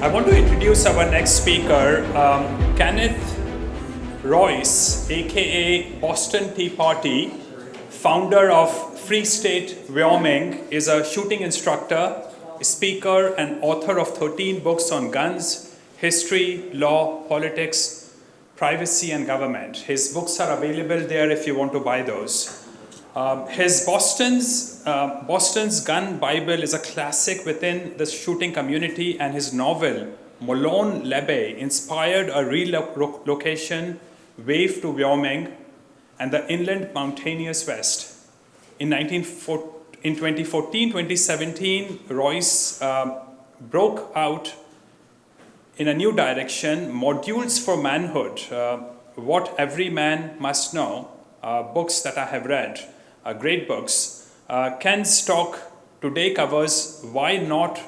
I want to introduce our next speaker, Kenneth Royce, aka Boston Tea Party, founder of Free State, Wyoming, is a shooting instructor, speaker, and author of 13 books on guns, history, law, politics, privacy, and government. His books are available there if you want to buy those. His Boston's Gun Bible is a classic within the shooting community, and his novel, Malone Lebe, inspired a relocation wave to Wyoming and the inland mountainous West. In 2014-2017, Royce broke out in a new direction, Modules for Manhood, What Every Man Must Know, books that I have read. Great books. Ken's talk today covers why not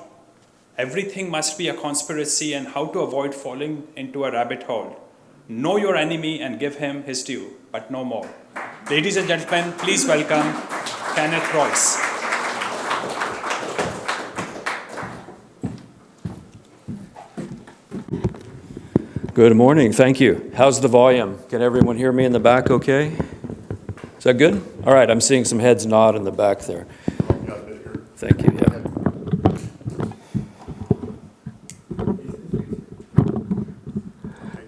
everything must be a conspiracy and how to avoid falling into a rabbit hole. Know your enemy and give him his due, but no more. Ladies and gentlemen, please welcome Kenneth Royce. Good morning, thank you. How's the volume? Can everyone hear me in the back okay? Is that good? All right, I'm seeing some heads nod in the back there. Thank you, yeah.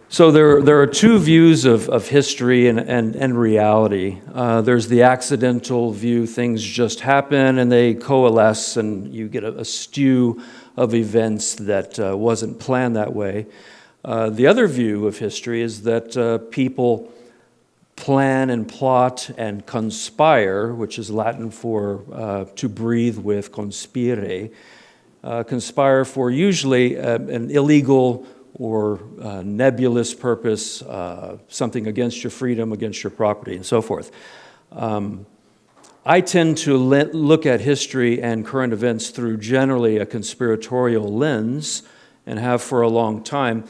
So there are two views of history and reality. There's the accidental view, things just happen and they coalesce and you get a stew of events that wasn't planned that way. The other view of history is that people plan and plot and conspire, which is Latin for to breathe with, conspire, conspire for usually an illegal or nebulous purpose, something against your freedom, against your property, and so forth. I tend to look at history and current events through generally a conspiratorial lens, and have for a long time.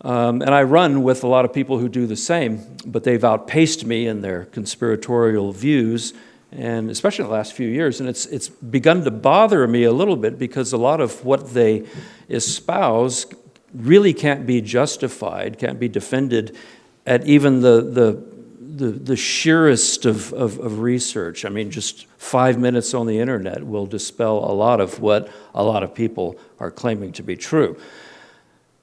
And I run with a lot of people who do the same, but they've outpaced me in their conspiratorial views, and especially in the last few years. And it's begun to bother me a little bit because a lot of what they espouse really can't be justified, can't be defended at even the sheerest of research. I mean, just 5 minutes on the internet will dispel a lot of what a lot of people are claiming to be true.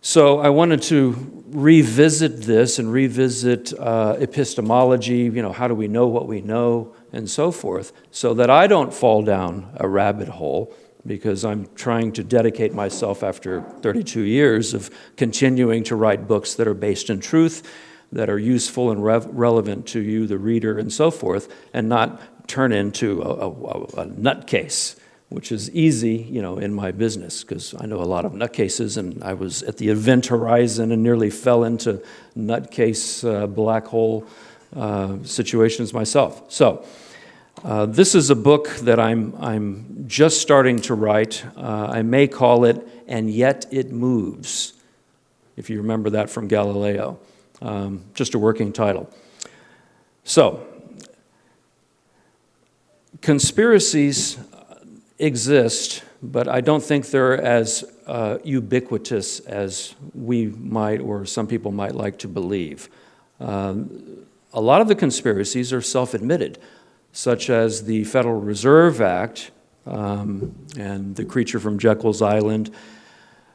So I wanted to revisit this and revisit epistemology, how do we know what we know, and so forth, so that I don't fall down a rabbit hole, because I'm trying to dedicate myself after 32 years of continuing to write books that are based in truth, that are useful and relevant to you, the reader, and so forth, and not turn into a nutcase, which is easy, in my business, because I know a lot of nutcases, and I was at the event horizon and nearly fell into nutcase black hole situations myself. So this is a book that I'm just starting to write. I may call it "And Yet It Moves," if you remember that from Galileo. Just a working title. So, conspiracies exist, but I don't think they're as ubiquitous as we might, or some people might like to believe. A lot of the conspiracies are self-admitted, such as the Federal Reserve Act and the creature from Jekyll's Island.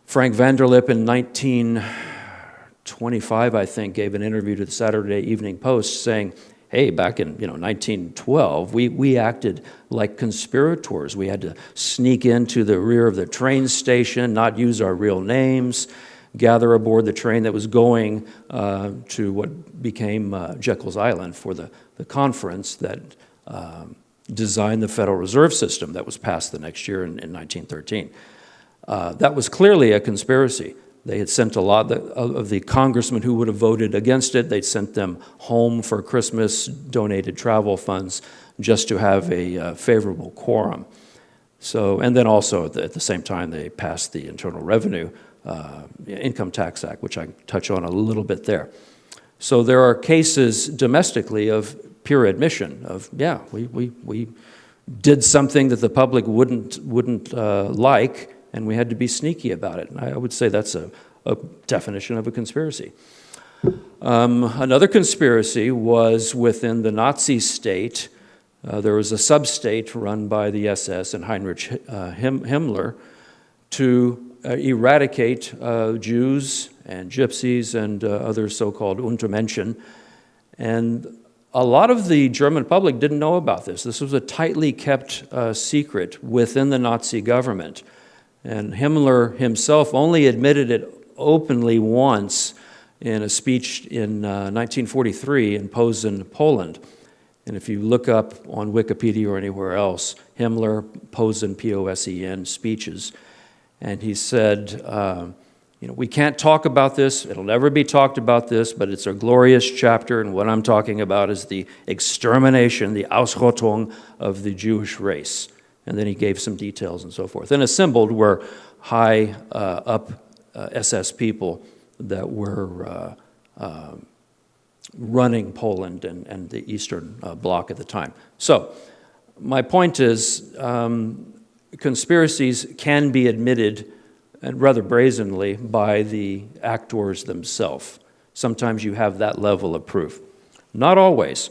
Frank Vanderlip in 1925, I think, gave an interview to the Saturday Evening Post saying, hey, back in 1912, we acted like conspirators. We had to sneak into the rear of the train station, not use our real names, gather aboard the train that was going to what became Jekyll's Island for the conference that designed the Federal Reserve System that was passed the next year in 1913. That was clearly a conspiracy. They had sent a lot of the congressmen who would have voted against it. They'd sent them home for Christmas, donated travel funds, just to have a favorable quorum. So, and then also at the same time, they passed the Internal Revenue Income Tax Act, which I touch on a little bit there. So there are cases domestically of pure admission of, we did something that the public wouldn't like, and we had to be sneaky about it. And I would say that's a definition of a conspiracy. Another conspiracy was within the Nazi state. There was a sub-state run by the SS and Heinrich Himmler to eradicate Jews and gypsies and other so-called Untermenschen. And a lot of the German public didn't know about this. This was a tightly kept secret within the Nazi government. And Himmler himself only admitted it openly once in a speech in 1943 in Posen, Poland. And if you look up on Wikipedia or anywhere else, Himmler, Posen, P-O-S-E-N, speeches, and he said, we can't talk about this, it'll never be talked about this, but it's a glorious chapter, and what I'm talking about is the extermination, the Ausrottung of the Jewish race. And then he gave some details and so forth. And assembled were high up SS people that were running Poland and the Eastern Bloc at the time. So my point is conspiracies can be admitted, and rather brazenly, by the actors themselves. Sometimes you have that level of proof. Not always.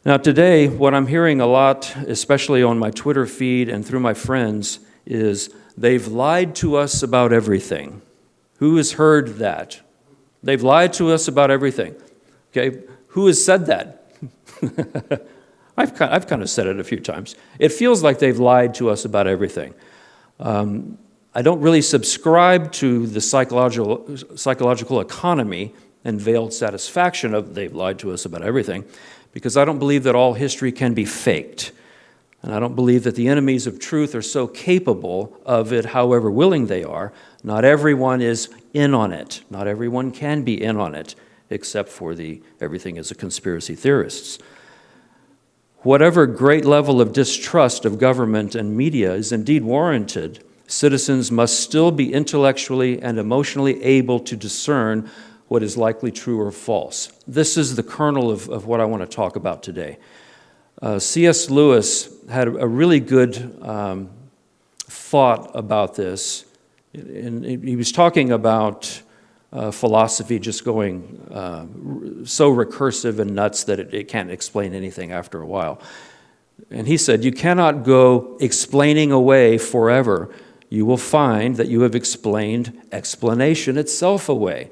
Now today, what I'm hearing a lot, especially on my Twitter feed and through my friends, is they've lied to us about everything. Who has heard that? They've lied to us about everything. Okay, who has said that? I've kind of said it a few times. It feels like they've lied to us about everything. I don't really subscribe to the psychological economy and veiled satisfaction of they've lied to us about everything, because I don't believe that all history can be faked. And I don't believe that the enemies of truth are so capable of it, however willing they are. Not everyone is in on it. Not everyone can be in on it, except for the everything is a conspiracy theorists. Whatever great level of distrust of government and media is indeed warranted, citizens must still be intellectually and emotionally able to discern what is likely true or false. This is the kernel of what I want to talk about today. C.S. Lewis had a really good thought about this. And he was talking about philosophy just going so recursive and nuts that it can't explain anything after a while. And he said, you cannot go explaining away forever. You will find that you have explained explanation itself away.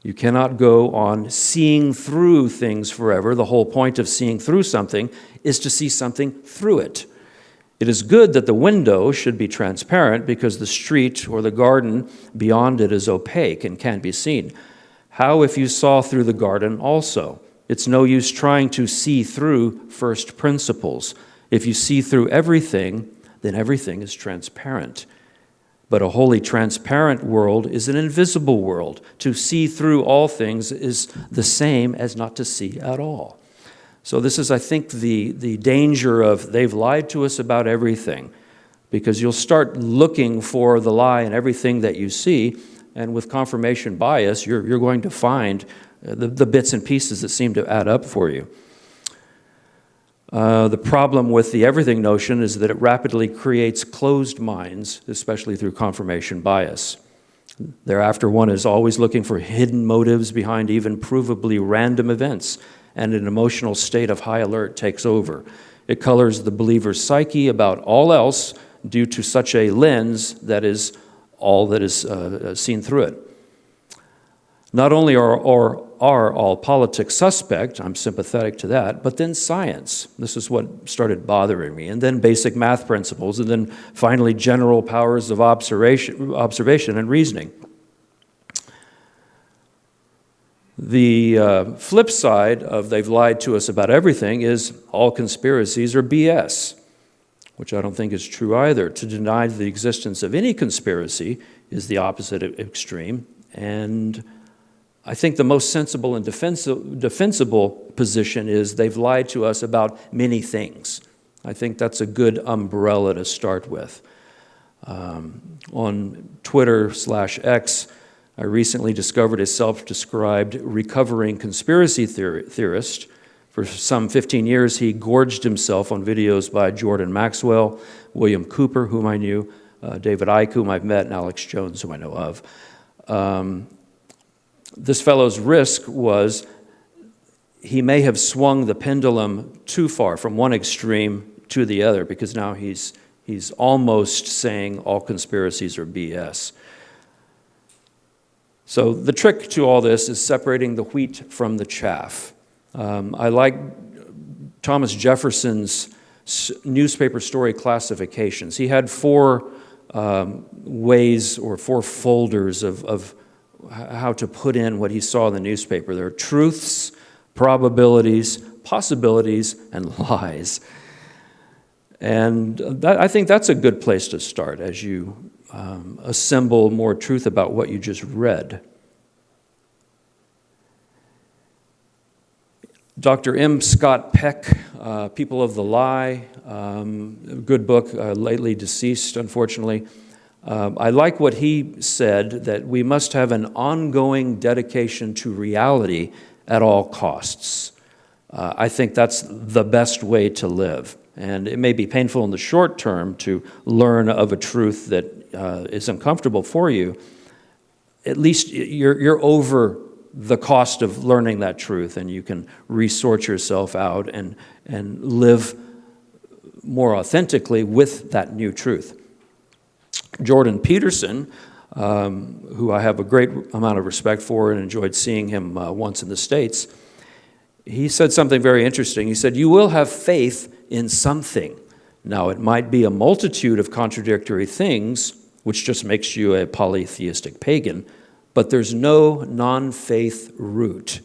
You cannot go on seeing through things forever. The whole point of seeing through something is to see something through it. It is good that the window should be transparent because the street or the garden beyond it is opaque and can't be seen. How if you saw through the garden also? It's no use trying to see through first principles. If you see through everything, then everything is transparent. But a wholly transparent world is an invisible world. To see through all things is the same as not to see at all. So this is, I think, the danger of they've lied to us about everything, because you'll start looking for the lie in everything that you see, and with confirmation bias, you're going to find the bits and pieces that seem to add up for you. The problem with the everything notion is that it rapidly creates closed minds, especially through confirmation bias. Thereafter, one is always looking for hidden motives behind even provably random events, and an emotional state of high alert takes over. It colors the believer's psyche about all else due to such a lens that is all that is seen through it. Not only are all politics suspect, I'm sympathetic to that, but then science. This is what started bothering me. And then basic math principles, and then finally general powers of observation and reasoning. The flip side of they've lied to us about everything is all conspiracies are BS, which I don't think is true either. To deny the existence of any conspiracy is the opposite extreme, and I think the most sensible and defensible position is they've lied to us about many things. I think that's a good umbrella to start with. On Twitter/X, I recently discovered a self-described recovering conspiracy theorist For some 15 years, he gorged himself on videos by Jordan Maxwell, William Cooper, whom I knew, David Icke, whom I've met, and Alex Jones, whom I know of. This fellow's risk was he may have swung the pendulum too far from one extreme to the other, because now he's almost saying all conspiracies are BS. So the trick to all this is separating the wheat from the chaff. I like Thomas Jefferson's newspaper story classifications. He had 4 ways or 4 folders of how to put in what he saw in the newspaper. There are truths, probabilities, possibilities, and lies. And I think that's a good place to start as you assemble more truth about what you just read. Dr. M. Scott Peck, People of the Lie, a good book, lately deceased, unfortunately. I like what he said, that we must have an ongoing dedication to reality at all costs. I think that's the best way to live. And it may be painful in the short term to learn of a truth that is uncomfortable for you. At least you're over the cost of learning that truth, and you can resort yourself out and live more authentically with that new truth. Jordan Peterson, who I have a great amount of respect for and enjoyed seeing him once in the States, he said something very interesting. He said, "You will have faith in something. Now, it might be a multitude of contradictory things, which just makes you a polytheistic pagan, but there's no non-faith root."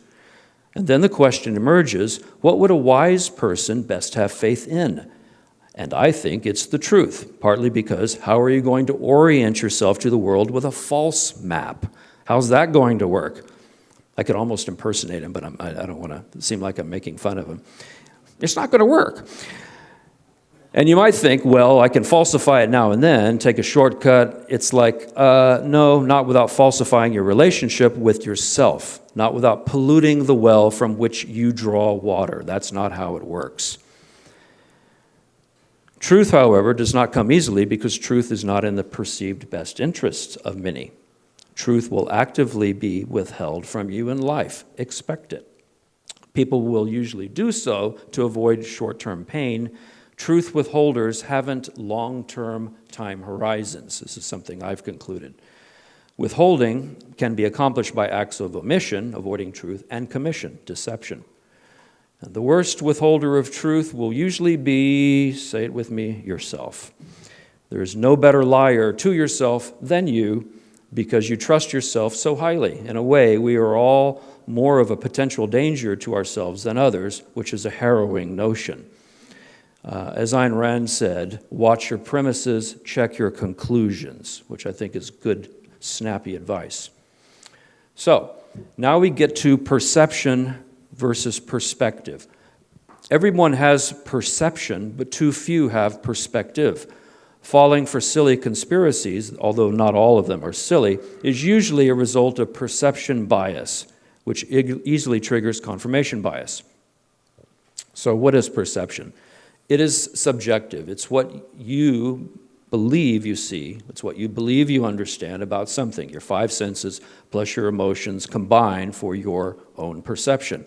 And then the question emerges, what would a wise person best have faith in? And I think it's the truth, partly because how are you going to orient yourself to the world with a false map? How's that going to work? I could almost impersonate him, but I don't want to seem like I'm making fun of him. It's not going to work. And you might think, well, I can falsify it now and then, take a shortcut. It's like, no, not without falsifying your relationship with yourself, not without polluting the well from which you draw water. That's not how it works. Truth, however, does not come easily because truth is not in the perceived best interests of many. Truth will actively be withheld from you in life. Expect it. People will usually do so to avoid short-term pain. Truth withholders haven't long-term time horizons. This is something I've concluded. Withholding can be accomplished by acts of omission, avoiding truth, and commission, deception. And the worst withholder of truth will usually be, say it with me, yourself. There is no better liar to yourself than you, because you trust yourself so highly. In a way, we are all more of a potential danger to ourselves than others, which is a harrowing notion. As Ayn Rand said, watch your premises, check your conclusions, which I think is good, snappy advice. So, now we get to perception versus perspective. Everyone has perception, but too few have perspective. Falling for silly conspiracies, although not all of them are silly, is usually a result of perception bias, which easily triggers confirmation bias. So what is perception? It is subjective. It's what you believe you see. It's what you believe you understand about something. Your 5 senses plus your emotions combine for your own perception.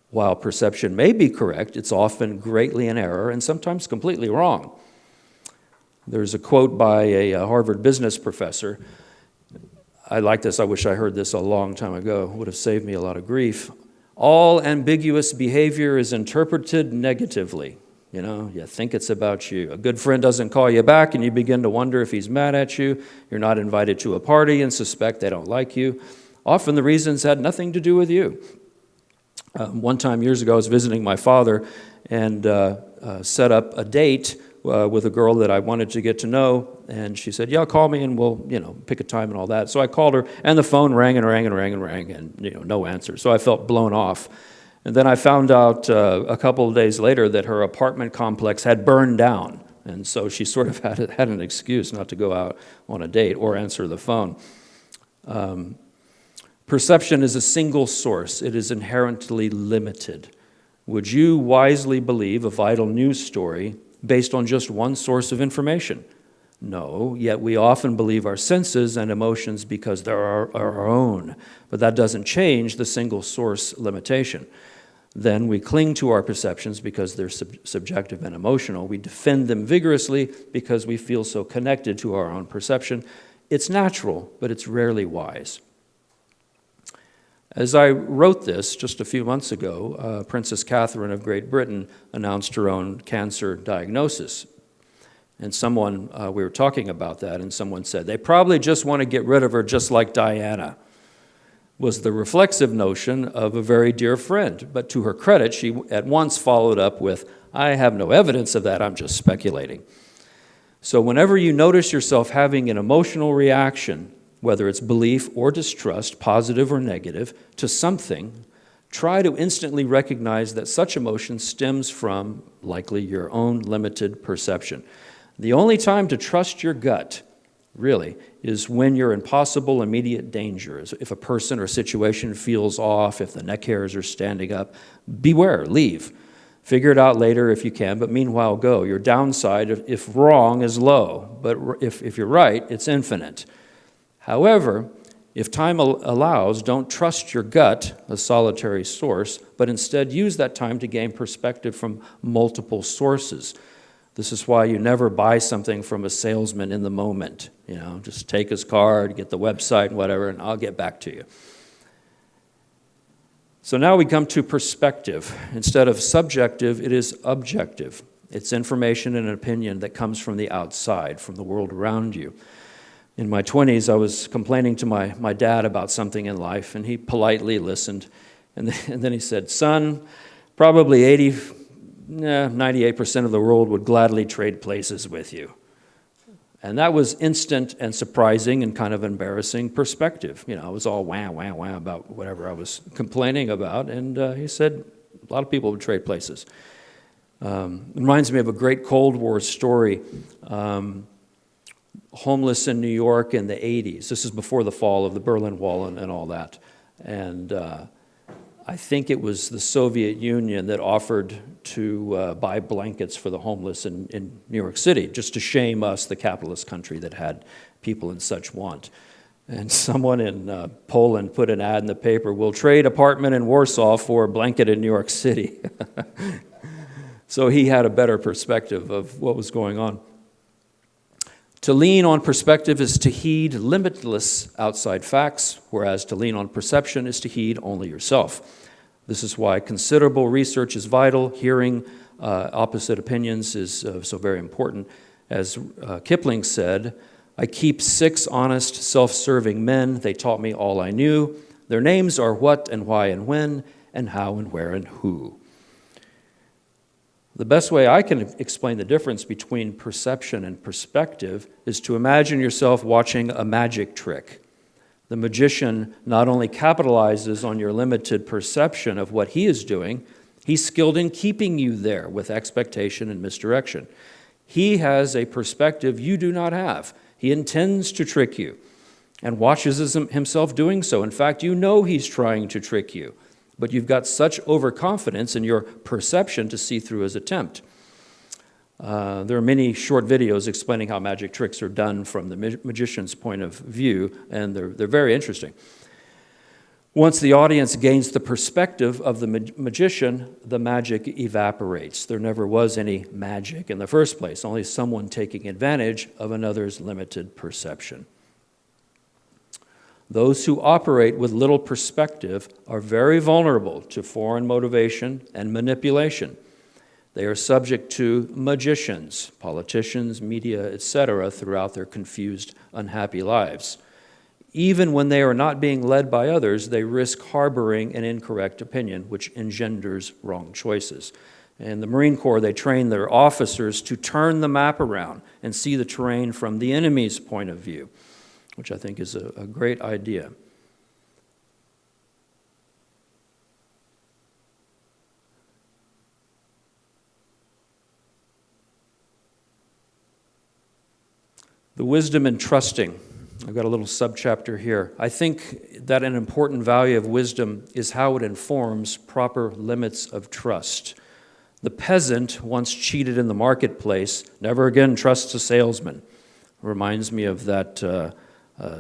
While perception may be correct, it's often greatly in error and sometimes completely wrong. There's a quote by a Harvard business professor. I like this. I wish I heard this a long time ago. It would have saved me a lot of grief. All ambiguous behavior is interpreted negatively. You think it's about you. A good friend doesn't call you back and you begin to wonder if he's mad at you. You're not invited to a party and suspect they don't like you. Often the reasons had nothing to do with you. One time years ago, I was visiting my father and set up a date with a girl that I wanted to get to know, and she said, "Yeah, call me and we'll, pick a time and all that." So I called her, and the phone rang and rang and rang and rang, and no answer. So I felt blown off. And then I found out a couple of days later that her apartment complex had burned down, and so she sort of had an excuse not to go out on a date or answer the phone. Perception is a single source. It is inherently limited. Would you wisely believe a vital news story based on just one source of information? No, yet we often believe our senses and emotions because they're our own, but that doesn't change the single source limitation. Then we cling to our perceptions because they're subjective and emotional. We defend them vigorously because we feel so connected to our own perception. It's natural, but it's rarely wise. As I wrote this just a few months ago, Princess Catherine of Great Britain announced her own cancer diagnosis. And someone, we were talking about that, and someone said, they probably just want to get rid of her just like Diana, was the reflexive notion of a very dear friend. But to her credit, she at once followed up with, I have no evidence of that, I'm just speculating. So whenever you notice yourself having an emotional reaction, whether it's belief or distrust, positive or negative, to something, try to instantly recognize that such emotion stems from, likely, your own limited perception. The only time to trust your gut, really, is when you're in possible immediate danger. If a person or situation feels off, if the neck hairs are standing up, beware, leave. Figure it out later if you can, but meanwhile go. Your downside, if wrong, is low, but if you're right, it's infinite. However, if time allows, don't trust your gut, a solitary source, but instead use that time to gain perspective from multiple sources. This is why you never buy something from a salesman in the moment. Just take his card, get the website, whatever, and I'll get back to you. So now we come to perspective. Instead of subjective, it is objective. It's information and an opinion that comes from the outside, from the world around you. In my 20s, I was complaining to my dad about something in life, and he politely listened. And then he said, son, probably 98% of the world would gladly trade places with you. And that was instant and surprising and kind of embarrassing perspective. I was all wah, wah, wah about whatever I was complaining about. And he said, a lot of people would trade places. It reminds me of a great Cold War story. Homeless in New York in the 80s. This is before the fall of the Berlin Wall and all that. And I think it was the Soviet Union that offered to buy blankets for the homeless in New York City, just to shame us, the capitalist country that had people in such want. And someone in Poland put an ad in the paper, we'll trade apartment in Warsaw for a blanket in New York City. So he had a better perspective of what was going on. To lean on perspective is to heed limitless outside facts, whereas to lean on perception is to heed only yourself. This is why considerable research is vital. Hearing opposite opinions is so very important. As Kipling said, I keep 6 honest, self-serving men. They taught me all I knew. Their names are what and why and when, and how and where and who. The best way I can explain the difference between perception and perspective is to imagine yourself watching a magic trick. The magician not only capitalizes on your limited perception of what he is doing, he's skilled in keeping you there with expectation and misdirection. He has a perspective you do not have. He intends to trick you and watches himself doing so. In fact, you know he's trying to trick you, but you've got such overconfidence in your perception to see through his attempt. There are many short videos explaining how magic tricks are done from the magician's point of view, and they're very interesting. Once the audience gains the perspective of the magician, the magic evaporates. There never was any magic in the first place, only someone taking advantage of another's limited perception. Those who operate with little perspective are very vulnerable to foreign motivation and manipulation. They are subject to magicians, politicians, media, etc., throughout their confused, unhappy lives. Even when they are not being led by others, they risk harboring an incorrect opinion, which engenders wrong choices. In the Marine Corps, they train their officers to turn the map around and see the terrain from the enemy's point of view, which I think is a great idea. The wisdom in trusting. I've got a little subchapter here. I think that an important value of wisdom is how it informs proper limits of trust. The peasant, once cheated in the marketplace, never again trusts a salesman. Reminds me of that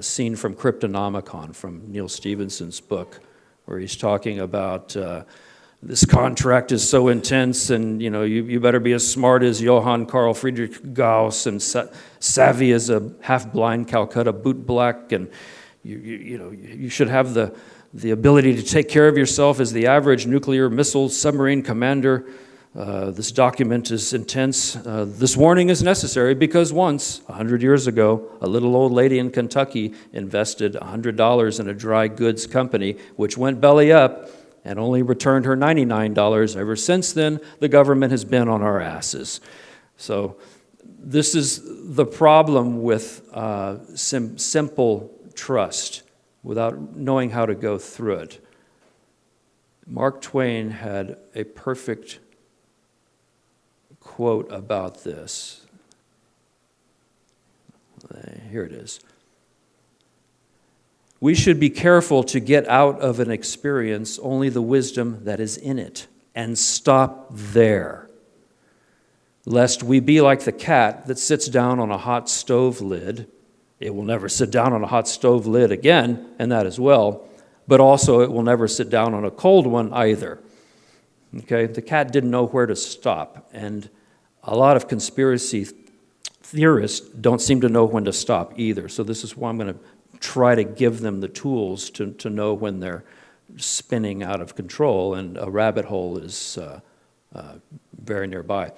scene from Cryptonomicon, from Neil Stephenson's book, where he's talking about this contract is so intense, and you better be as smart as Johann Carl Friedrich Gauss and savvy as a half-blind Calcutta bootblack, and you should have the ability to take care of yourself as the average nuclear missile submarine commander. This document is intense. This warning is necessary because once, 100 years ago, a little old lady in Kentucky invested $100 in a dry goods company, which went belly up and only returned her $99. Ever since then, the government has been on our asses. So this is the problem with simple trust without knowing how to go through it. Mark Twain had a perfect quote about this. Here it is. We should be careful to get out of an experience only the wisdom that is in it, and stop there, lest we be like the cat that sits down on a hot stove lid. It will never sit down on a hot stove lid again, and that as well, but also it will never sit down on a cold one either. Okay, the cat didn't know where to stop, and a lot of conspiracy theorists don't seem to know when to stop either. So this is why I'm going to try to give them the tools to know when they're spinning out of control, and a rabbit hole is very nearby.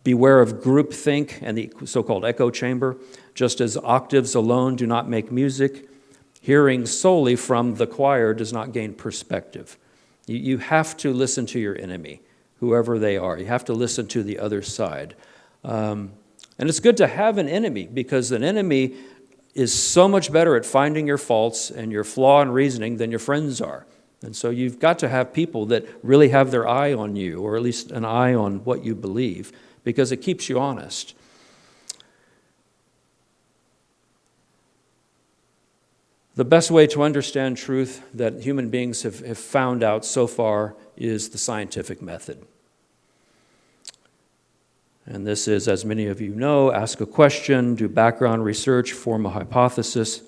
Beware of groupthink and the so-called echo chamber. Just as octaves alone do not make music, hearing solely from the choir does not gain perspective. You have to listen to your enemy, whoever they are. You have to listen to the other side. And it's good to have an enemy, because an enemy is so much better at finding your faults and your flaw in reasoning than your friends are. And so you've got to have people that really have their eye on you, or at least an eye on what you believe, because it keeps you honest. The best way to understand truth that human beings have found out so far is the scientific method. And this is, as many of you know, ask a question, do background research, form a hypothesis,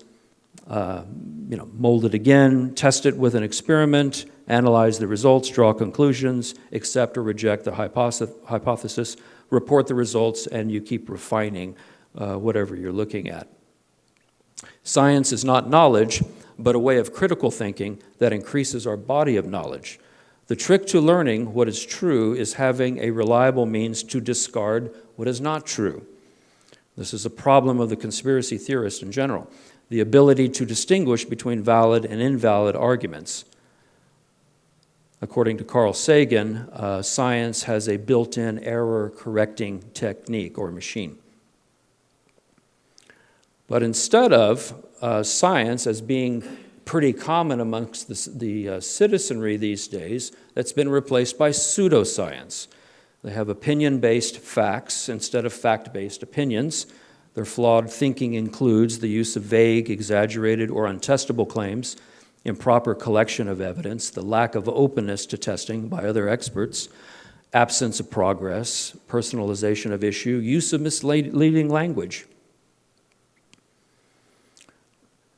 mold it again, test it with an experiment, analyze the results, draw conclusions, accept or reject the hypothesis, report the results, and you keep refining whatever you're looking at. Science is not knowledge, but a way of critical thinking that increases our body of knowledge. The trick to learning what is true is having a reliable means to discard what is not true. This is a problem of the conspiracy theorist in general, the ability to distinguish between valid and invalid arguments. According to Carl Sagan, science has a built-in error-correcting technique or machine. But instead of science as being pretty common amongst the citizenry these days, that's been replaced by pseudoscience. They have opinion-based facts instead of fact-based opinions. Their flawed thinking includes the use of vague, exaggerated, or untestable claims, improper collection of evidence, the lack of openness to testing by other experts, absence of progress, personalization of issue, use of misleading language.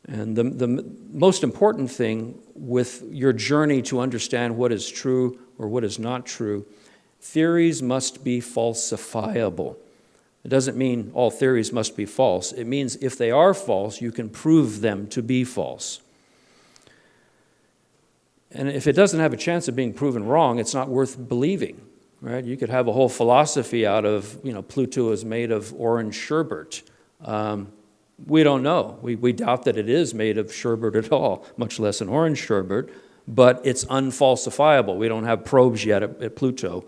And the most important thing with your journey to understand what is true or what is not true, theories must be falsifiable. It doesn't mean all theories must be false. It means if they are false, you can prove them to be false. And if it doesn't have a chance of being proven wrong, it's not worth believing, right? You could have a whole philosophy out of, Pluto is made of orange sherbet. We don't know. We doubt that it is made of sherbet at all, much less an orange sherbet, but it's unfalsifiable. We don't have probes yet at Pluto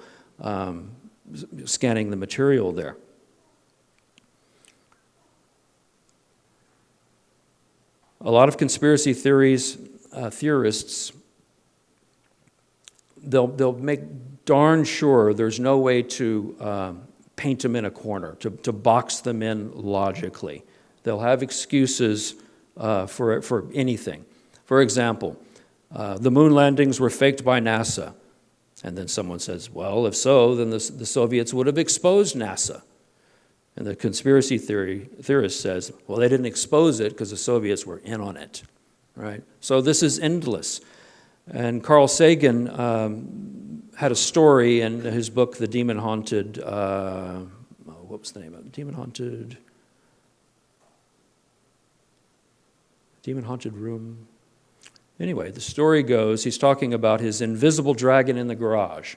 scanning the material there. A lot of conspiracy theorists, they'll make darn sure there's no way to paint them in a corner, to box them in logically. They'll have excuses for anything. For example, the moon landings were faked by NASA. And then someone says, well, if so, then the Soviets would have exposed NASA. And the conspiracy theorist says, well, they didn't expose it because the Soviets were in on it, right? So this is endless. And Carl Sagan had a story in his book, The Demon Haunted, what was the name of it? Demon Haunted Room. Anyway, the story goes, he's talking about his invisible dragon in the garage.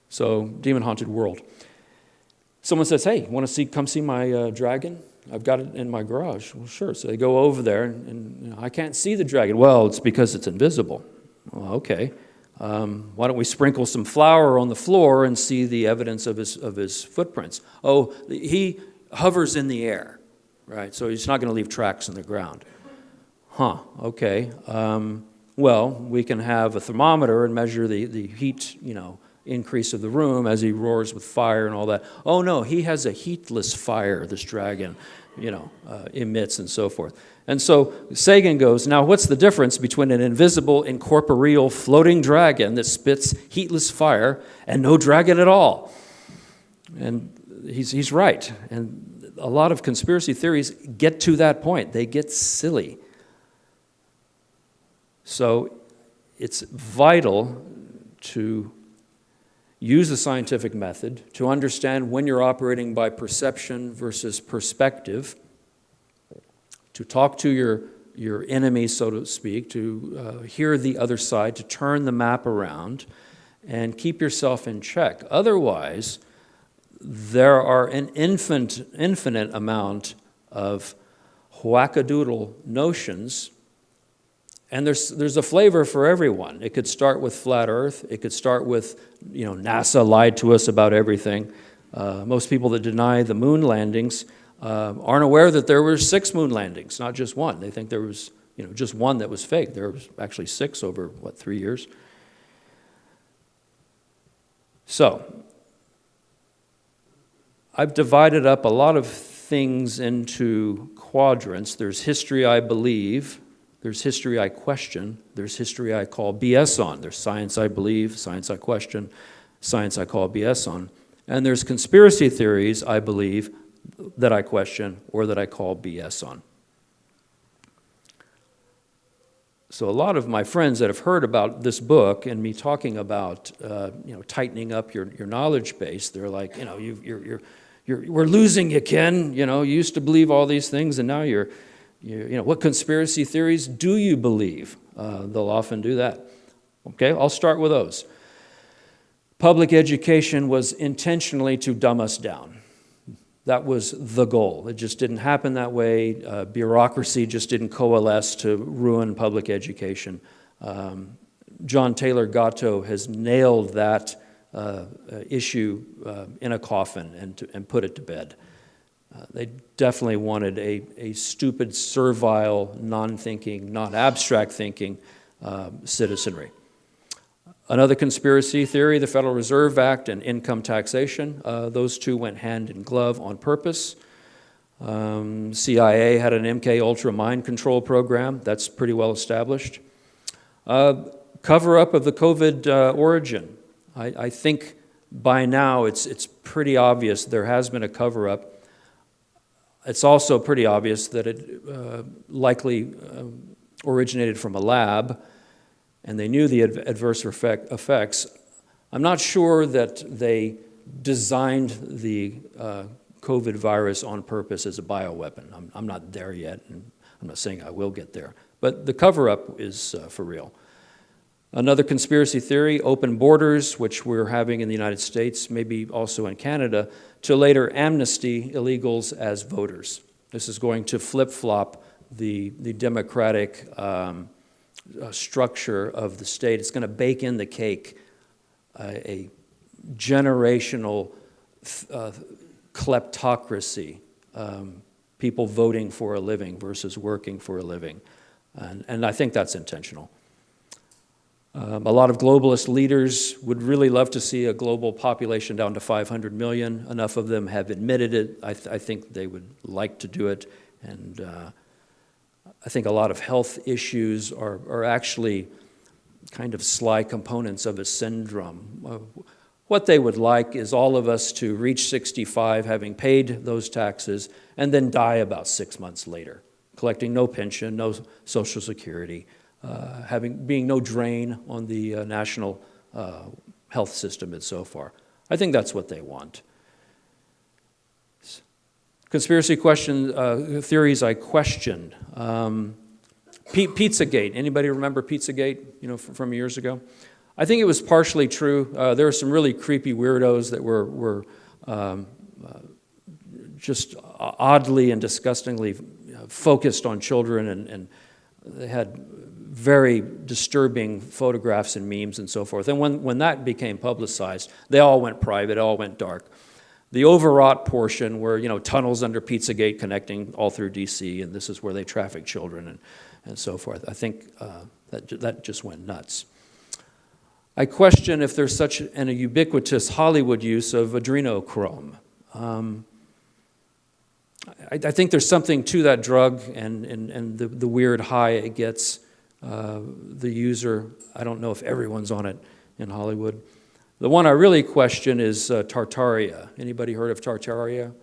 So, Demon Haunted World. Someone says, hey, want to come see my dragon? I've got it in my garage. Well, sure. So they go over there, and I can't see the dragon. Well, it's because it's invisible. Well, okay. Why don't we sprinkle some flour on the floor and see the evidence of his footprints? Oh, he hovers in the air, right? So he's not going to leave tracks in the ground. Huh, okay. Well, we can have a thermometer and measure the heat, increase of the room as he roars with fire and all that. Oh no, he has a heatless fire, this dragon, emits and so forth. And so Sagan goes, now what's the difference between an invisible, incorporeal, floating dragon that spits heatless fire and no dragon at all? And he's right. And a lot of conspiracy theories get to that point. They get silly. So it's vital to use the scientific method to understand when you're operating by perception versus perspective, to talk to your enemy, so to speak, to hear the other side, to turn the map around, and keep yourself in check. Otherwise, there are an infinite amount of wackadoodle notions. And there's a flavor for everyone. It could start with flat Earth. It could start with, NASA lied to us about everything. Most people that deny the moon landings aren't aware that there were 6 moon landings, not just one. They think there was, just one that was fake. There was actually 6 over, 3 years? So, I've divided up a lot of things into quadrants. There's history I believe. There's history I question. There's history I call BS on. There's science I believe, science I question, science I call BS on. And there's conspiracy theories I believe that I question or that I call BS on. So a lot of my friends that have heard about this book and me talking about tightening up your knowledge base, they're like, we're losing you, Ken. You used to believe all these things, and now what conspiracy theories do you believe? They'll often do that. Okay, I'll start with those. Public education was intentionally to dumb us down. That was the goal. It just didn't happen that way. Bureaucracy just didn't coalesce to ruin public education. John Taylor Gatto has nailed that issue in a coffin and put it to bed. They definitely wanted a stupid, servile, non-thinking, not abstract thinking citizenry. Another conspiracy theory, the Federal Reserve Act and income taxation. Those two went hand in glove on purpose. CIA had an MK Ultra mind control program. That's pretty well established. Cover-up of the COVID origin. I think by now it's pretty obvious there has been a cover-up. It's also pretty obvious that it likely originated from a lab, and they knew the adverse effects. I'm not sure that they designed the COVID virus on purpose as a bioweapon. I'm not there yet, and I'm not saying I will get there. But the cover-up is for real. Another conspiracy theory, open borders, which we're having in the United States, maybe also in Canada, to later amnesty illegals as voters. This is going to flip-flop the democratic structure of the state. It's going to bake in the cake a generational kleptocracy, people voting for a living versus working for a living. And I think that's intentional. A lot of globalist leaders would really love to see a global population down to 500 million. Enough of them have admitted it. I think they would like to do it. And I think a lot of health issues are actually kind of sly components of a syndrome. What they would like is all of us to reach 65, having paid those taxes, and then die about 6 months later, collecting no pension, no Social Security, being no drain on the national health system and so far. I think that's what they want. Conspiracy theories I questioned. Pizzagate. Anybody remember Pizzagate? From years ago. I think it was partially true. There were some really creepy weirdos that were just oddly and disgustingly focused on children, and they had very disturbing photographs and memes and so forth. And when that became publicized, they all went private, all went dark. The overwrought portion were, tunnels under Pizzagate connecting all through D.C., and this is where they traffic children and so forth. I think that just went nuts. I question if there's such a ubiquitous Hollywood use of adrenochrome. I think there's something to that drug and the weird high it gets the user. I don't know if everyone's on it in Hollywood. The one I really question is Tartaria. Anybody heard of Tartaria?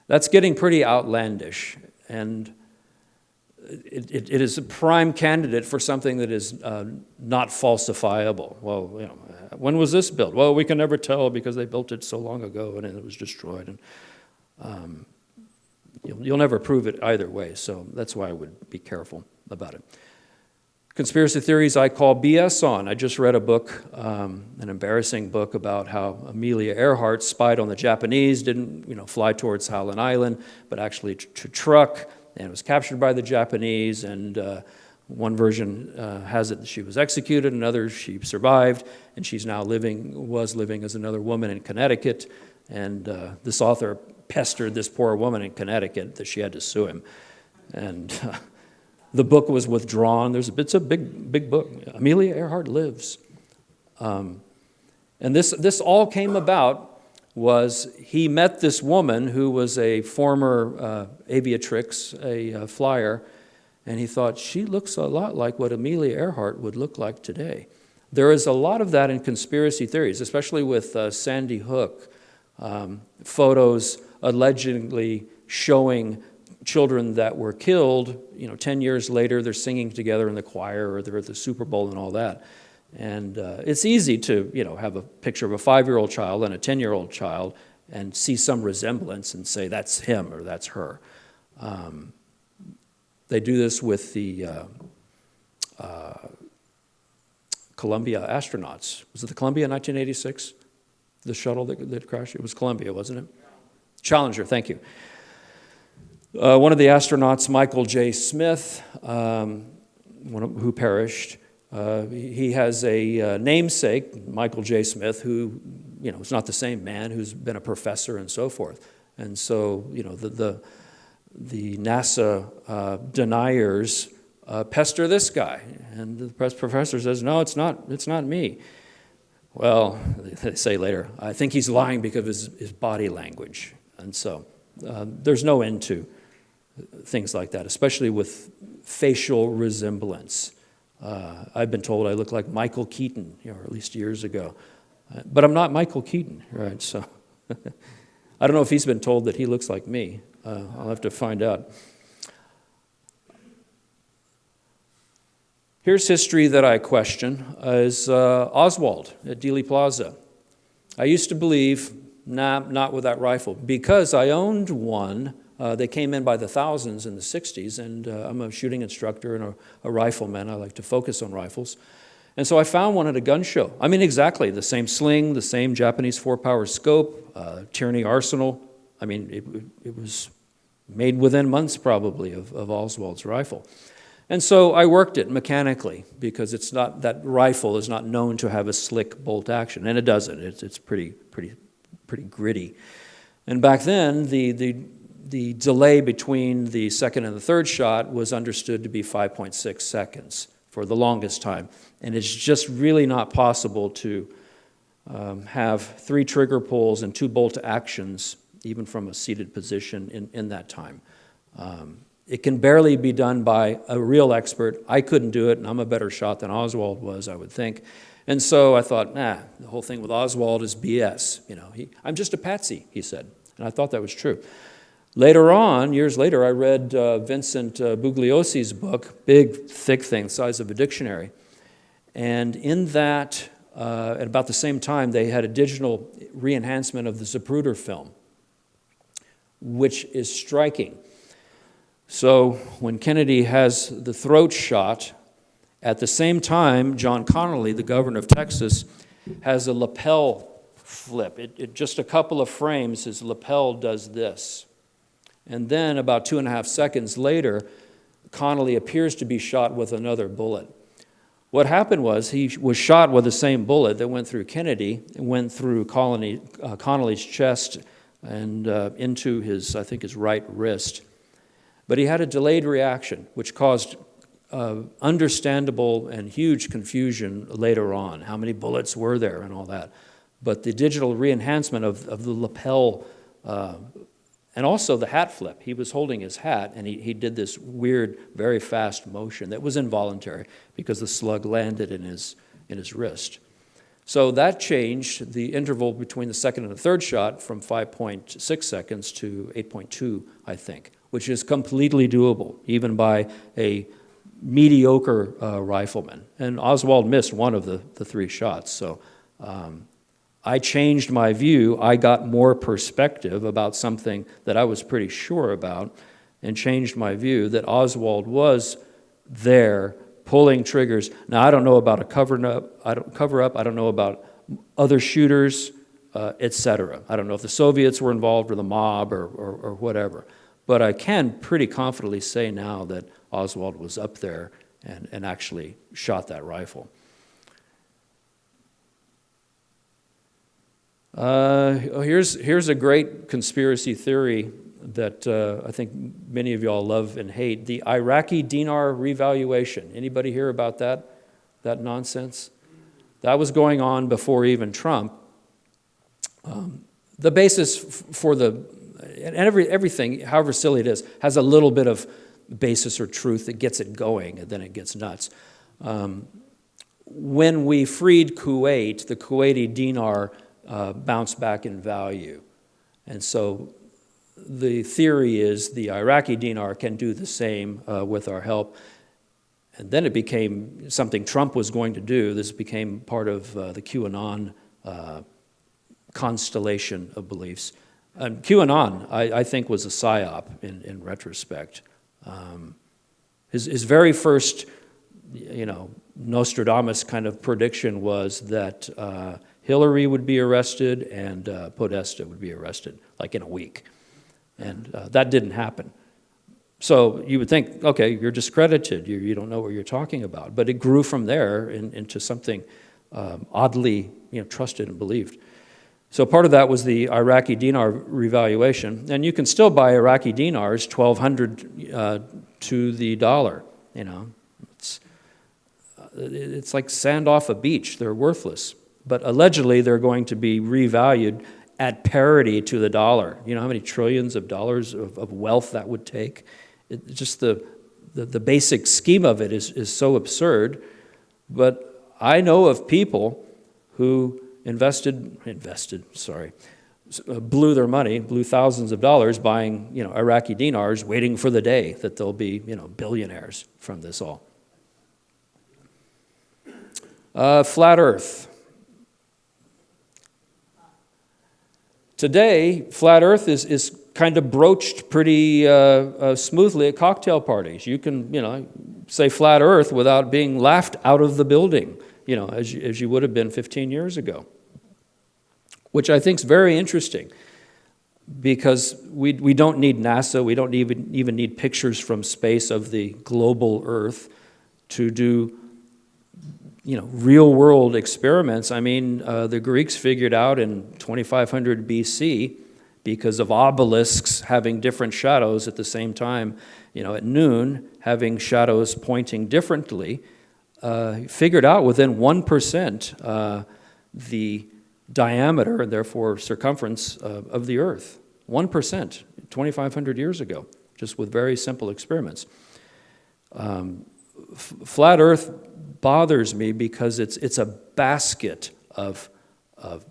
That's getting pretty outlandish, and it is a prime candidate for something that is not falsifiable. Well, when was this built? Well, we can never tell because they built it so long ago and it was destroyed. And you'll never prove it either way, so that's why I would be careful about it. Conspiracy theories I call BS on. I just read a book, an embarrassing book about how Amelia Earhart spied on the Japanese, didn't fly towards Howland Island, but actually truck, and was captured by the Japanese. And one version has it that she was executed, another she survived, and she's now was living as another woman in Connecticut. And this author pestered this poor woman in Connecticut that she had to sue him. And the book was withdrawn. It's a big book. Amelia Earhart Lives. And this all came about was he met this woman who was a former aviatrix, a flyer, and he thought, she looks a lot like what Amelia Earhart would look like today. There is a lot of that in conspiracy theories, especially with Sandy Hook, photos allegedly showing children that were killed, 10 years later, they're singing together in the choir or they're at the Super Bowl and all that. And it's easy to, have a picture of a 5-year-old child and a 10-year-old child and see some resemblance and say that's him or that's her. They do this with the Columbia astronauts. Was it the Columbia in 1986? The shuttle that crashed? It was Columbia, wasn't it? Challenger, thank you. One of the astronauts, Michael J. Smith, who perished, he has a namesake, Michael J. Smith, who is not the same man, who's been a professor and so forth. And so, the NASA deniers pester this guy, and the professor says, "No, it's not me." Well, they say later, I think he's lying because of his body language. And so there's no end to things like that, especially with facial resemblance. I've been told I look like Michael Keaton, or at least years ago. But I'm not Michael Keaton, right? So I don't know if he's been told that he looks like me. I'll have to find out. Here's history that I question, is Oswald at Dealey Plaza. I used to believe, not with that rifle, because I owned one. They came in by the thousands in the 60s, and I'm a shooting instructor and a rifleman. I like to focus on rifles. And so I found one at a gun show. I mean, exactly, the same sling, the same Japanese 4-power scope, Tierney arsenal. I mean, it was made within months, probably, of Oswald's rifle. And so I worked it mechanically, because that rifle is not known to have a slick bolt action, and it doesn't. It's pretty gritty. And back then, the delay between the second and the third shot was understood to be 5.6 seconds for the longest time. And it's just really not possible to have 3 trigger pulls and 2 bolt actions even from a seated position in that time. It can barely be done by a real expert. I couldn't do it, and I'm a better shot than Oswald was, I would think. And so I thought, the whole thing with Oswald is BS. I'm just a patsy, he said. And I thought that was true. Later on, years later, I read Vincent Bugliosi's book, big, thick thing, size of a dictionary. And in that, at about the same time, they had a digital re-enhancement of the Zapruder film, which is striking. So when Kennedy has the throat shot, at the same time, John Connally, the governor of Texas, has a lapel flip. It just a couple of frames, his lapel does this. And then about 2.5 seconds later, Connally appears to be shot with another bullet. What happened was he was shot with the same bullet that went through Kennedy, and went through Connally's chest and into his right wrist. But he had a delayed reaction, which caused understandable and huge confusion later on. How many bullets were there and all that. But the digital re-enhancement of the lapel and also the hat flip. He was holding his hat, and he did this weird, very fast motion that was involuntary because the slug landed in his wrist. So that changed the interval between the second and the third shot from 5.6 seconds to 8.2, I think, which is completely doable, even by a mediocre rifleman. And Oswald missed one of the three shots, so I changed my view. I got more perspective about something that I was pretty sure about, and changed my view that Oswald was there pulling triggers. Now, I don't know about a cover-up. I don't know about other shooters, etc. I don't know if the Soviets were involved or the mob or whatever. But I can pretty confidently say now that Oswald was up there and actually shot that rifle. Here's a great conspiracy theory that I think many of y'all love and hate. The Iraqi dinar revaluation. Anybody hear about that nonsense? That was going on before even Trump. The basis for and everything, however silly it is, has a little bit of basis or truth that gets it going, and then it gets nuts. When we freed Kuwait, the Kuwaiti dinar bounced back in value. And so the theory is the Iraqi dinar can do the same with our help. And then it became something Trump was going to do. This became part of the QAnon constellation of beliefs. And QAnon, I think, was a psyop in retrospect. His very first, Nostradamus kind of prediction was that Hillary would be arrested and Podesta would be arrested, like in a week. And that didn't happen. So you would think, okay, you're discredited. You don't know what you're talking about. But it grew from there into something oddly trusted and believed. So part of that was the Iraqi dinar revaluation. And you can still buy Iraqi dinars, 1,200 to the dollar. It's like sand off a beach. They're worthless. But allegedly, they're going to be revalued at parity to the dollar. You know how many trillions of dollars of wealth that would take? Just the basic scheme of it is so absurd. But I know of people who blew their money, blew thousands of dollars buying, Iraqi dinars, waiting for the day that they'll be, billionaires from this all. Flat Earth. Today, flat Earth is kind of broached pretty smoothly at cocktail parties. You can, say flat Earth without being laughed out of the building, as you would have been 15 years ago, which I think is very interesting because we don't need NASA, we don't even need pictures from space of the global Earth to do real-world experiments. I mean, the Greeks figured out in 2500 BC, because of obelisks having different shadows at the same time, at noon, having shadows pointing differently, figured out within 1% the diameter and therefore circumference of the Earth. 1%, 2,500 years ago, just with very simple experiments. Flat Earth bothers me because it's a basket of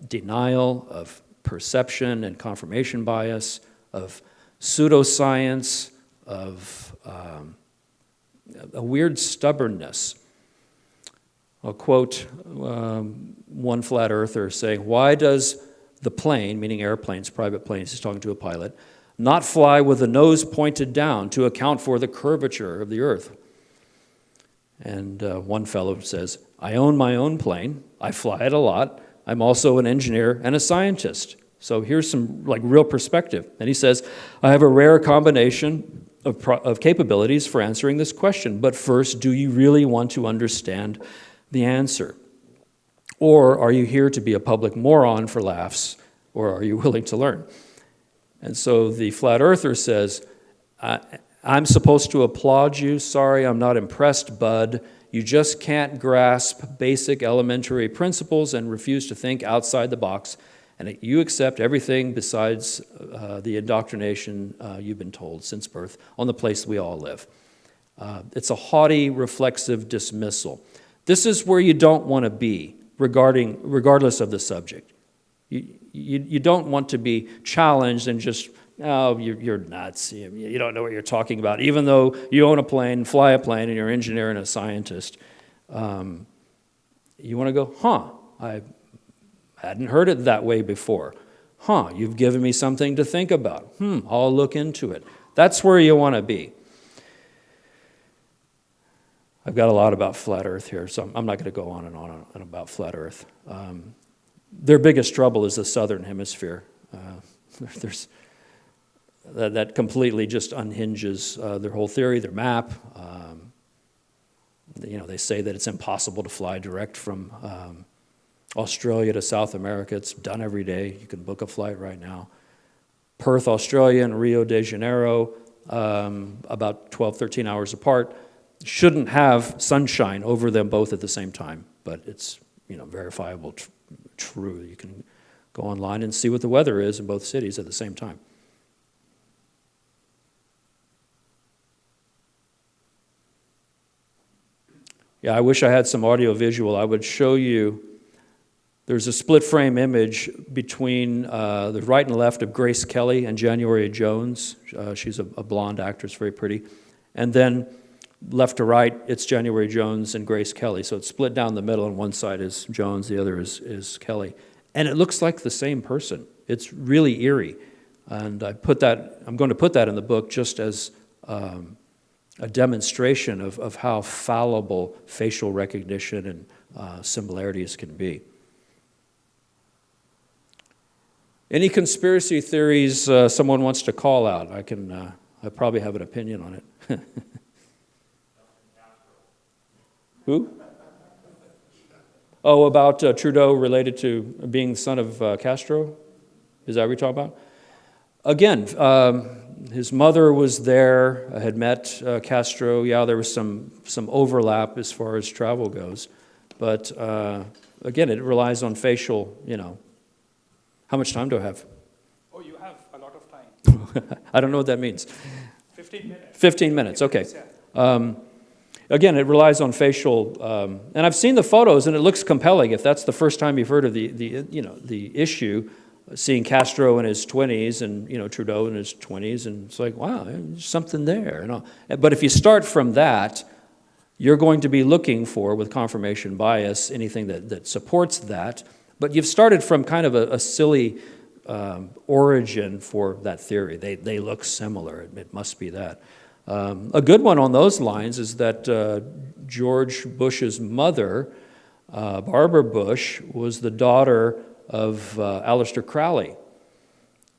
denial, of perception and confirmation bias, of pseudoscience, of a weird stubbornness. I'll quote one flat earther saying, "Why does the plane," meaning airplanes, private planes, he's talking to a pilot, "not fly with the nose pointed down to account for the curvature of the earth?" And one fellow says, "I own my own plane. I fly it a lot. I'm also an engineer and a scientist." So here's some real perspective. And he says, "I have a rare combination of capabilities for answering this question. But first, do you really want to understand the answer? Or are you here to be a public moron for laughs, or are you willing to learn?" And so the flat earther says, "I'm supposed to applaud you. Sorry, I'm not impressed, bud. You just can't grasp basic elementary principles and refuse to think outside the box. And you accept everything besides the indoctrination you've been told since birth on the place we all live." It's a haughty, reflexive dismissal. This is where you don't want to be, regardless of the subject. You don't want to be challenged and just, "Oh, you're nuts. You don't know what you're talking about," even though you own a plane, fly a plane, and you're an engineer and a scientist. You want to go, I hadn't heard it that way before. You've given me something to think about. I'll look into it. That's where you want to be. I've got a lot about flat Earth here, so I'm not going to go on and on about flat Earth. Their biggest trouble is the southern hemisphere. That completely just unhinges their whole theory, their map. They say that it's impossible to fly direct from Australia to South America. It's done every day. You can book a flight right now. Perth, Australia, and Rio de Janeiro, about 12, 13 hours apart, shouldn't have sunshine over them both at the same time, but it's verifiable, true. You can go online and see what the weather is in both cities at the same time. Yeah, I wish I had some audio visual. I would show you, there's a split frame image between the right and left of Grace Kelly and January Jones. She's a blonde actress, very pretty. And then left to right, it's January Jones and Grace Kelly. So it's split down the middle, and one side is Jones, the other is Kelly. And it looks like the same person. It's really eerie. And I'm going to put that in the book just as a demonstration of how fallible facial recognition and similarities can be. Any conspiracy theories someone wants to call out? I probably have an opinion on it. Who? Oh, about Trudeau related to being the son of Castro? Is that what you're talking about? Again, his mother was there, had met Castro. Yeah, there was some overlap as far as travel goes. But again, it relies on facial, How much time do I have? Oh, you have a lot of time. I don't know what that means. 15 minutes. 15 minutes, okay. Again, it relies on facial, and I've seen the photos, and it looks compelling. If that's the first time you've heard of the issue, seeing Castro in his 20s and Trudeau in his 20s, and it's like, wow, there's something there. But if you start from that, you're going to be looking for, with confirmation bias, anything that supports that. But you've started from kind of a silly origin for that theory. They look similar. It must be that. A good one on those lines is that George Bush's mother, Barbara Bush, was the daughter of Aleister Crowley.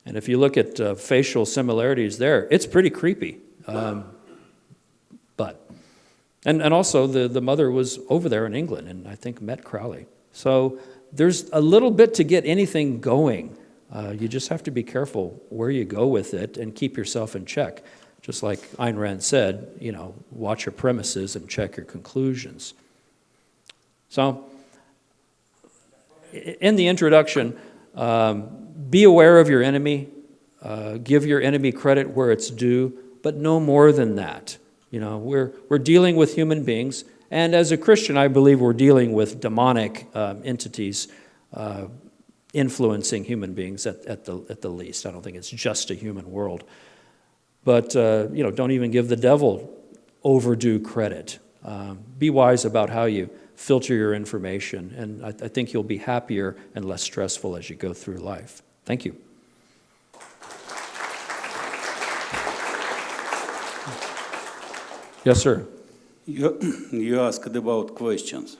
And if you look at facial similarities there, it's pretty creepy. And also the mother was over there in England and I think met Crowley. So there's a little bit to get anything going. You just have to be careful where you go with it and keep yourself in check. Just like Ayn Rand said, watch your premises and check your conclusions. So, in the introduction, be aware of your enemy. Give your enemy credit where it's due, but no more than that. You know, we're dealing with human beings, and as a Christian, I believe we're dealing with demonic entities influencing human beings at the least. I don't think it's just a human world. But, don't even give the devil overdue credit. Be wise about how you filter your information, and I think you'll be happier and less stressful as you go through life. Thank you. Yes, sir. You asked about questions.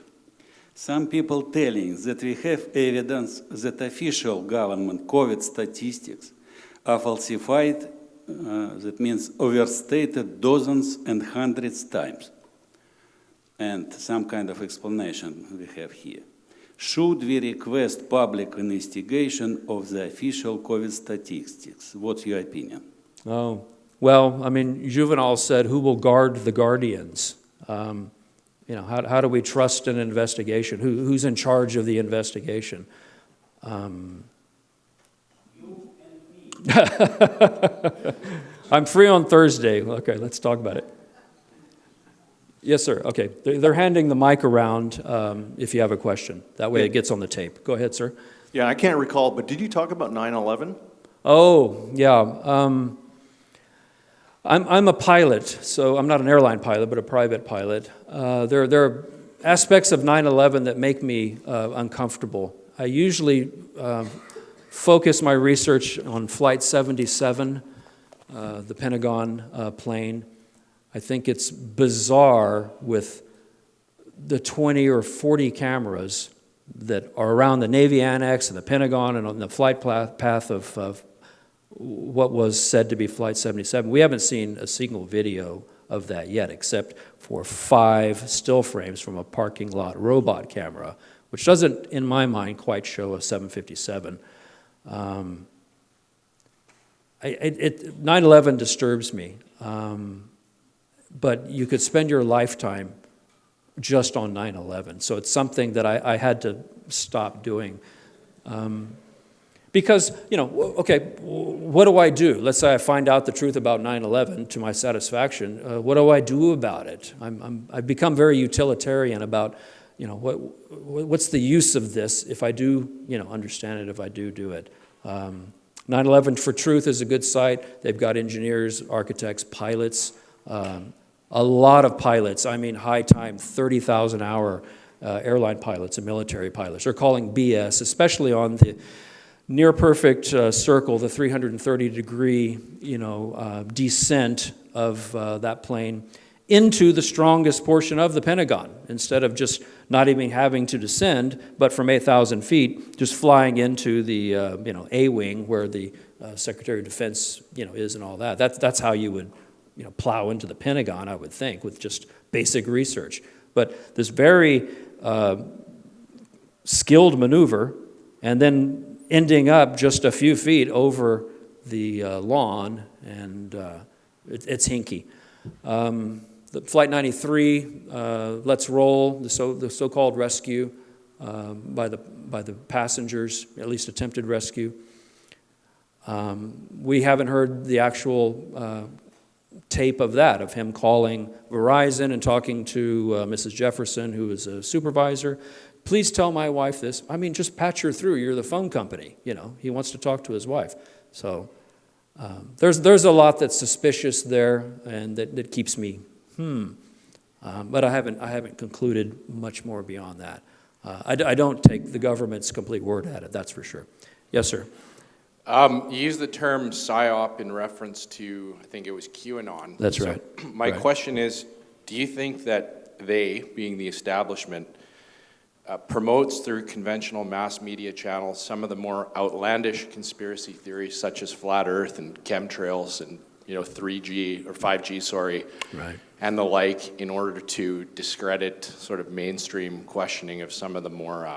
Some people telling that we have evidence that official government COVID statistics are falsified, that means overstated dozens and hundreds times. And some kind of explanation we have here. Should we request public investigation of the official COVID statistics? What's your opinion? Oh, well, I mean, Juvenal said, who will guard the guardians? How do we trust an investigation? Who's in charge of the investigation? You and me. I'm free on Thursday. Okay, let's talk about it. Yes, sir. Okay, they're handing the mic around if you have a question. That way it gets on the tape. Go ahead, sir. Yeah, I can't recall, but did you talk about 9/11? Oh, yeah. I'm a pilot, so I'm not an airline pilot, but a private pilot. There are aspects of 9/11 that make me uncomfortable. I usually focus my research on Flight 77, the Pentagon plane. I think it's bizarre with the 20 or 40 cameras that are around the Navy Annex and the Pentagon and on the flight path of what was said to be Flight 77. We haven't seen a single video of that yet, except for 5 still frames from a parking lot robot camera, which doesn't, in my mind, quite show a 757. 9/11 disturbs me, but you could spend your lifetime just on 9/11. So it's something that I had to stop doing. Because, okay, what do I do? Let's say I find out the truth about 9/11 to my satisfaction. What do I do about it? I've become very utilitarian about, what's the use of this if I do, understand it, if I do it. 9/11 for Truth is a good site. They've got engineers, architects, pilots, a lot of pilots. I mean, high time, 30,000 hour airline pilots and military pilots. They're calling BS, especially on the near perfect circle, the 330-degree, descent of that plane into the strongest portion of the Pentagon, instead of just not even having to descend, but from 8,000 feet, just flying into the A-wing where the Secretary of Defense is and all that. That's how you would plow into the Pentagon, I would think, with just basic research. But this very skilled maneuver, and then ending up just a few feet over the lawn, and it's hinky. The Flight 93, Let's Roll, the so-called rescue by the passengers, at least attempted rescue. We haven't heard the actual tape of that, of him calling Verizon and talking to Mrs. Jefferson, who is a supervisor. Please tell my wife this. I mean, just patch her through. You're the phone company. He wants to talk to his wife. So there's a lot that's suspicious there, and that keeps me but I haven't concluded much more beyond that. I don't take the government's complete word at it. That's for sure. Yes, sir. You use the term PSYOP in reference to, I think it was QAnon. That's right. My question is, do you think that they, being the establishment, promotes through conventional mass media channels some of the more outlandish conspiracy theories, such as flat Earth and chemtrails and 3G or 5G, right, and the like, in order to discredit sort of mainstream questioning of some of the more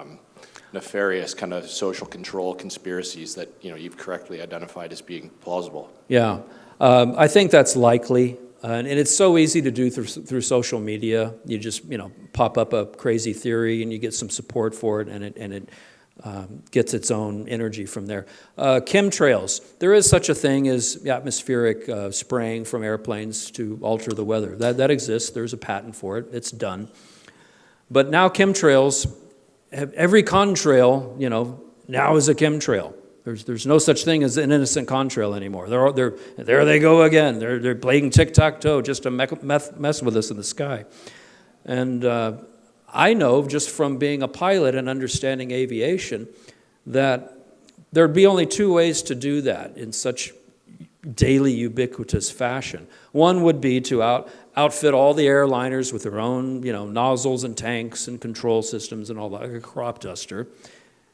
nefarious kind of social control conspiracies that you've correctly identified as being plausible? Yeah, I think that's likely. And it's so easy to do through social media. You just pop up a crazy theory and you get some support for it, and it gets its own energy from there. Chemtrails. There is such a thing as atmospheric spraying from airplanes to alter the weather. That exists. There's a patent for it. It's done. But now chemtrails, every contrail, now is a chemtrail. There's no such thing as an innocent contrail anymore. There they go again. They're playing tic-tac-toe just to mess with us in the sky. And I know just from being a pilot and understanding aviation that there'd be only two ways to do that in such daily ubiquitous fashion. One would be to outfit all the airliners with their own nozzles and tanks and control systems and all that, like a crop duster,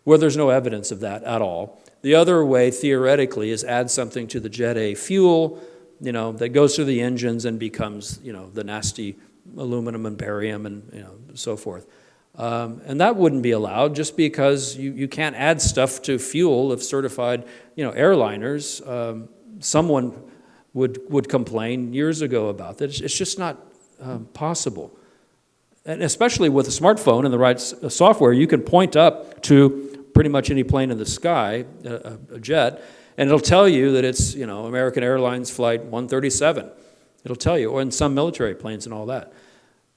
where there's no evidence of that at all. The other way, theoretically, is add something to the Jet A fuel, that goes through the engines and becomes, the nasty aluminum and barium and so forth. And that wouldn't be allowed just because you can't add stuff to fuel of certified airliners. Someone would complain years ago about that. It's just not possible. And especially with a smartphone and the right software, you can point up to pretty much any plane in the sky, a jet, and it'll tell you that it's American Airlines Flight 137. It'll tell you, or in some military planes and all that.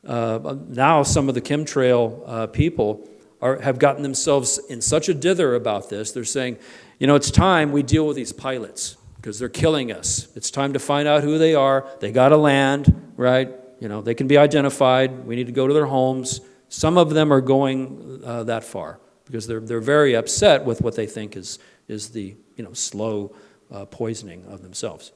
Now some of the chemtrail people have gotten themselves in such a dither about this. They're saying, it's time we deal with these pilots because they're killing us. It's time to find out who they are. They got to land, right? They can be identified. We need to go to their homes. Some of them are going that far because they're very upset with what they think is the slow poisoning of themselves.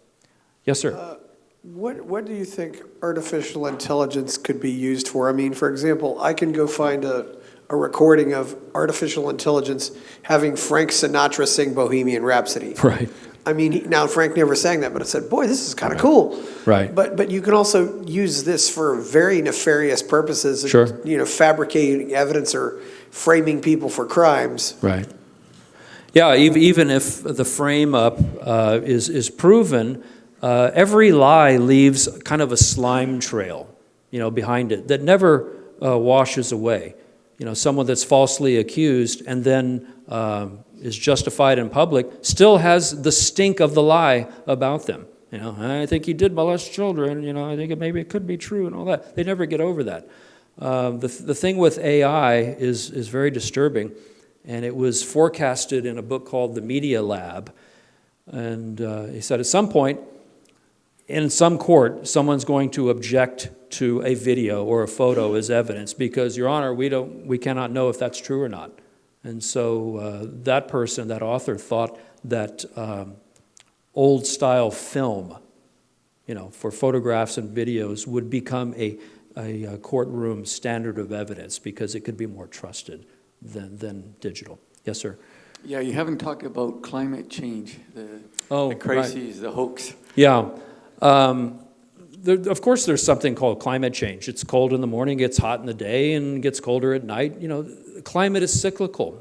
Yes, sir. What do you think artificial intelligence could be used for? I mean, for example, I can go find a recording of artificial intelligence having Frank Sinatra sing Bohemian Rhapsody. Right. I mean, now Frank never sang that, but I said, boy, this is kind of cool. Right. But you can also use this for very nefarious purposes. Sure. Fabricating evidence or framing people for crimes. Right. Yeah, even if the frame up is proven, every lie leaves kind of a slime trail, behind it that never washes away. Someone that's falsely accused and then is justified in public still has the stink of the lie about them. I think he did molest children. I think maybe it could be true and all that. They never get over that. The thing with AI is very disturbing, and it was forecasted in a book called The Media Lab. And he said at some point, in some court, someone's going to object to a video or a photo as evidence because, Your Honor, we cannot know if that's true or not. And so that person, that author, thought that old-style film, for photographs and videos would become a courtroom standard of evidence because it could be more trusted than digital. Yes, sir. Yeah, you haven't talked about climate change, the crises, right. The hoax. Yeah. Of course, there's something called climate change. It's cold in the morning, gets hot in the day, and gets colder at night. Climate is cyclical,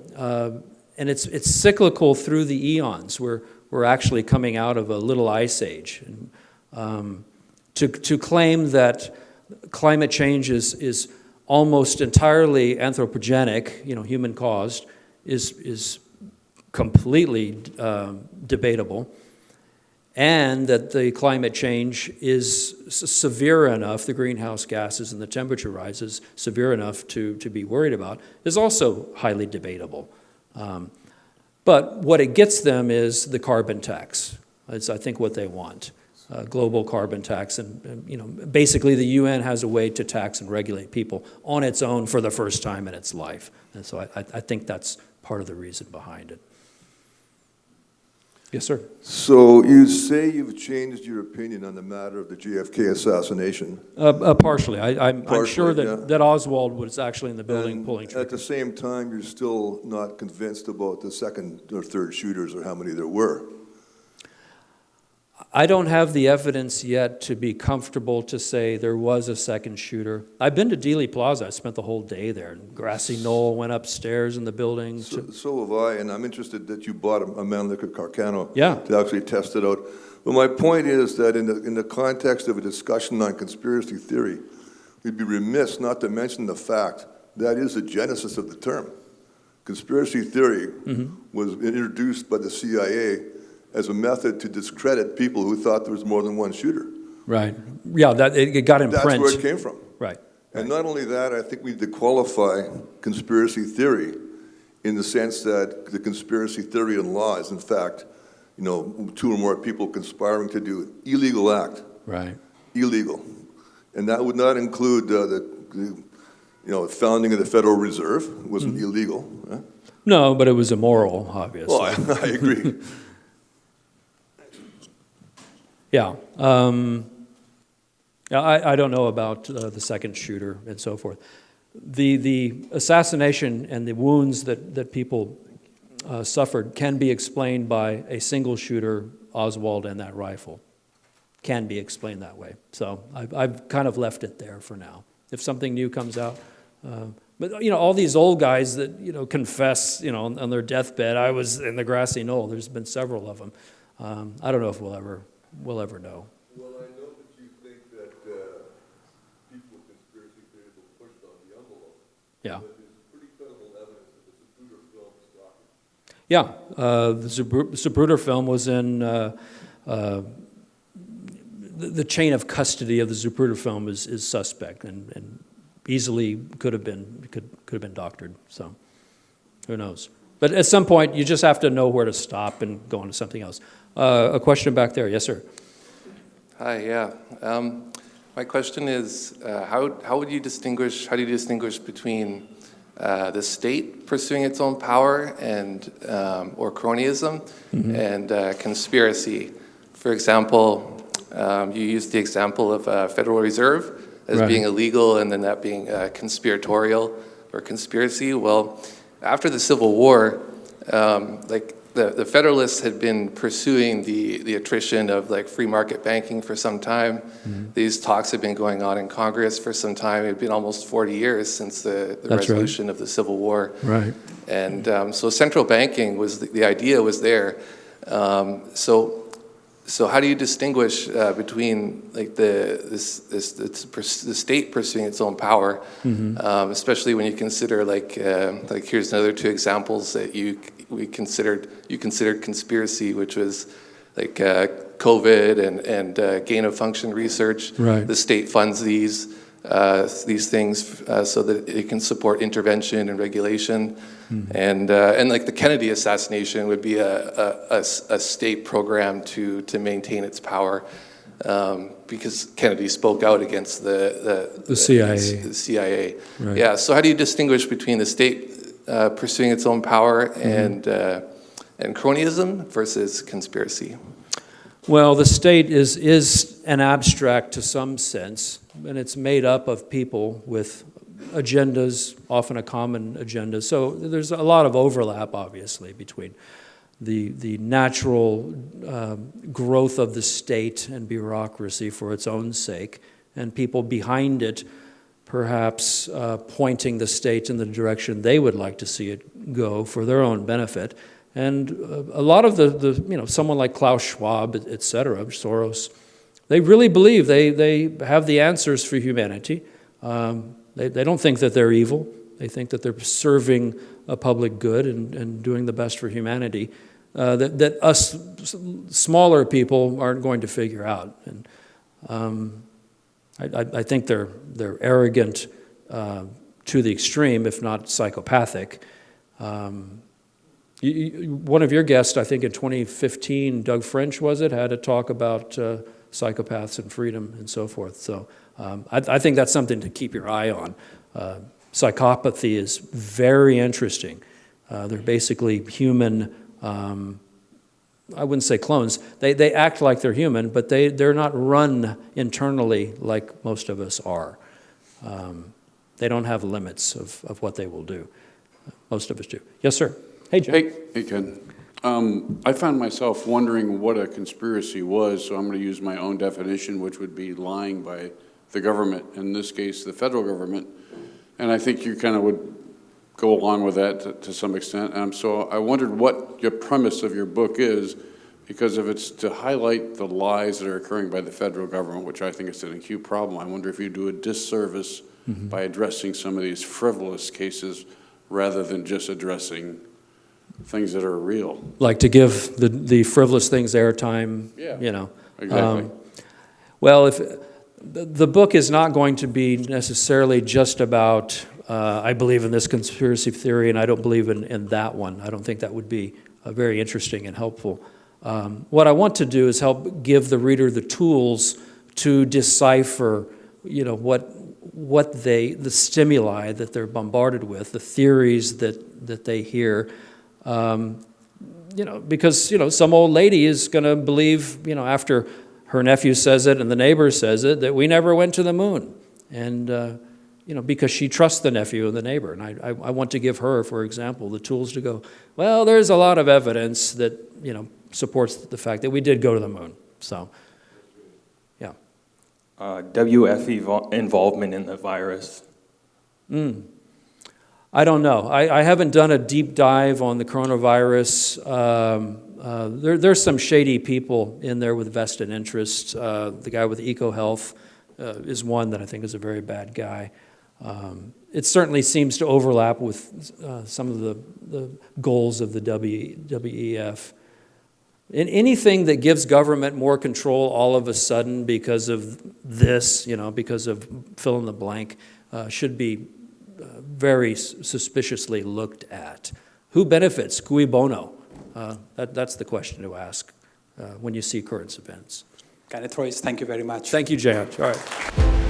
and it's cyclical through the eons. We're actually coming out of a little ice age. And, to claim that climate change is almost entirely anthropogenic, human caused, is completely debatable. And that the climate change is severe enough, the greenhouse gases and the temperature rises severe enough to be worried about, is also highly debatable. But what it gets them is the carbon tax. It's, I think, what they want, global carbon tax. And basically the UN has a way to tax and regulate people on its own for the first time in its life. And so I think that's part of the reason behind it. Yes, sir. So you say you've changed your opinion on the matter of the JFK assassination? Partially. I'm sure that Oswald was actually in the building pulling triggers. At the same time, you're still not convinced about the second or third shooters or how many there were? I don't have the evidence yet to be comfortable to say there was a second shooter. I've been to Dealey Plaza. I spent the whole day there. Grassy Knoll, went upstairs in the building. So have I, and I'm interested that you bought a Mannlicher Carcano to actually test it out. But my point is that in the context of a discussion on conspiracy theory, we'd be remiss not to mention the fact that is the genesis of the term. conspiracy theory was introduced by the CIA as a method to discredit people who thought there was more than one shooter. Right. Yeah, it got in That's print. where it came from. Right. And not only that, I think we need to qualify conspiracy theory in the sense that the conspiracy theory in law is, in fact, two or more people conspiring to do an illegal act. Right. Illegal. And that would not include the founding of the Federal Reserve. It wasn't illegal. Huh? No, but it was immoral, obviously. Well, I agree. Yeah. I don't know about the second shooter and so forth. The assassination and the wounds that people suffered can be explained by a single shooter, Oswald, and that rifle. Can be explained that way. So I've kind of left it there for now. If something new comes out. But all these old guys that confess on their deathbed, I was in the grassy knoll. There's been several of them. I don't know if we'll ever know. Well, I know that you think that people with conspiracy theories will push on the envelope. Yeah. But there's pretty credible evidence that the Zapruder film is documented. Yeah, the Zapruder film was in the chain of custody of the Zapruder film is suspect and easily could have been doctored. So who knows? But at some point, you just have to know where to stop and go on to something else. A question back there, yes, sir. Hi, yeah. My question is, how do you distinguish between the state pursuing its own power and or cronyism and conspiracy? For example, you used the example of Federal Reserve as being illegal and then that being conspiratorial or conspiracy. Well, after the Civil War, the Federalists had been pursuing the attrition of free market banking for some time. These talks had been going on in Congress for some time. It had been almost 40 years since the resolution of the Civil War. Right. And so central banking was, the idea was there. So how do you distinguish between the state pursuing its own power, especially when you consider here's another two examples that you considered conspiracy, which was COVID and gain of function research. Right. The state funds these things so that it can support intervention and regulation. And the Kennedy assassination would be a state program to maintain its power, because Kennedy spoke out against the CIA. The CIA. Right. Yeah. So how do you distinguish between the state pursuing its own power and cronyism versus conspiracy? Well, the state is an abstract to some sense, and it's made up of people with agendas, often a common agenda. So there's a lot of overlap, obviously, between the natural growth of the state and bureaucracy for its own sake, and people behind it perhaps pointing the state in the direction they would like to see it go for their own benefit. And a lot of someone like Klaus Schwab, et cetera, Soros, they really believe they have the answers for humanity. They don't think that they're evil. They think that they're serving a public good and doing the best for humanity that us smaller people aren't going to figure out. And I think they're arrogant to the extreme, if not psychopathic. One of your guests, I think in 2015, Doug French, had a talk about psychopaths and freedom and so forth. So I think that's something to keep your eye on. Psychopathy is very interesting. They're basically human, I wouldn't say clones. They act like they're human, but they're not run internally like most of us are. They don't have limits of what they will do. Most of us do. Yes, sir. Hey, Jim. Hey, Ken. I found myself wondering what a conspiracy was, so I'm going to use my own definition, which would be lying by the government, in this case, the federal government. And I think you kind of would go along with that to some extent. So I wondered what your premise of your book is, because if it's to highlight the lies that are occurring by the federal government, which I think is an acute problem, I wonder if you do a disservice by addressing some of these frivolous cases rather than just addressing things that are real. Like to give the frivolous things airtime, Yeah, you know. exactly. Well, if the book is not going to be necessarily just about, I believe in this conspiracy theory and I don't believe in that one. I don't think that would be very interesting and helpful. What I want to do is help give the reader the tools to decipher, you know, the stimuli that they're bombarded with, the theories that they hear. You know, because, you know, some old lady is going to believe, you know, after her nephew says it and the neighbor says it, that we never went to the moon. And, you know, because she trusts the nephew and the neighbor. And I want to give her, for example, the tools to go, well, there's a lot of evidence that, you know, supports the fact that we did go to the moon. So, yeah. WF involvement in the virus. I don't know. I haven't done a deep dive on the coronavirus. There's some shady people in there with vested interests. The guy with EcoHealth is one that I think is a very bad guy. It certainly seems to overlap with some of the goals of the WEF. In anything that gives government more control all of a sudden because of this, you know, because of fill in the blank, should be very suspiciously looked at. Who benefits? Cui bono? That's the question to ask when you see current events. Kenneth, Royce, thank you very much. Thank you, Jay. All right.